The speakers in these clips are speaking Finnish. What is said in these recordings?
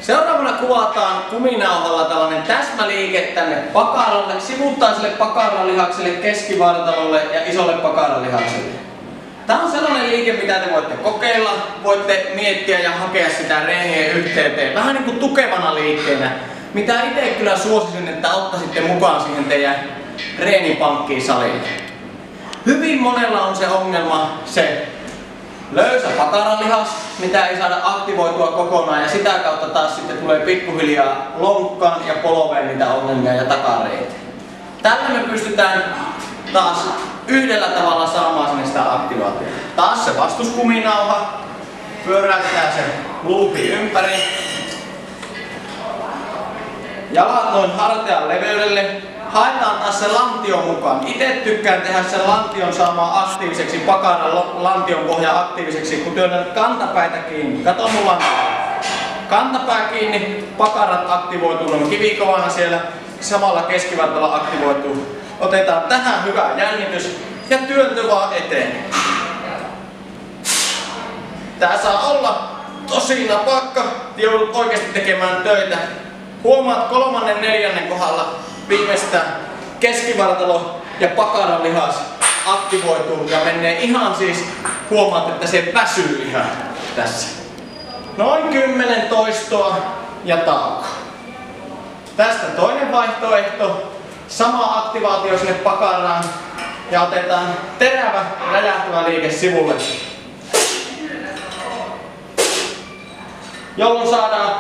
Seuraavana kuvataan kuminauhalla tällainen täsmäliike tänne pakaralle, sivuttaiselle pakaralihakselle, keskivartalolle ja isolle pakaralihakselle. Tämä on sellainen liike, mitä te voitte kokeilla, voitte miettiä ja hakea sitä reenien yhteyteen. Vähän niin kuin tukevana liikkeenä, mitä itse kyllä suosisin, että ottaisitte mukaan siihen teidän reenipankkiin salille. Hyvin monella on se ongelma, se löysä pakaralihas, mitä ei saada aktivoitua kokonaan, ja sitä kautta taas sitten tulee pikkuhiljaa lonkkaan ja polveen niitä ongelmia ja takareitä. Tällä me pystytään taas yhdellä tavalla saamaan sinne sitä aktivaatiota. Taas se vastuskuminauha, pyöräytetään se luupi ympäri. Jalat noin hartian leveydelle. Haetaan taas se lantio mukaan. Itse tykkään tehdä sen lantion saamaan aktiiviseksi, pakaran lantion pohja aktiiviseksi, kun työnnän kantapäitä kiinni. Kato mun lantio. Kantapää kiinni, pakarat aktivoituu noin kivikovana siellä, samalla keskivartalo aktivoituu. Otetaan tähän hyvä jännitys ja työntö vaan eteen. Tää saa olla tosi napakka, joudut oikeasti tekemään töitä. Huomaat 3.–4. kohdalla viimeistään keskivartalo ja pakaralihas aktivoituu ja menee ihan siis, huomaat, että se väsyy ihan tässä. Noin 10 toistoa ja tauko. Tästä toinen vaihtoehto. Sama aktivaatio sinne pakaraan ja otetaan terävä räjähtävä liike sivulle, jolloin saadaan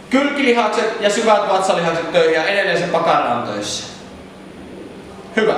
kylkilihakset ja syvät vatsalihakset töihin ja edelleen se pakara on töissä. Hyvä.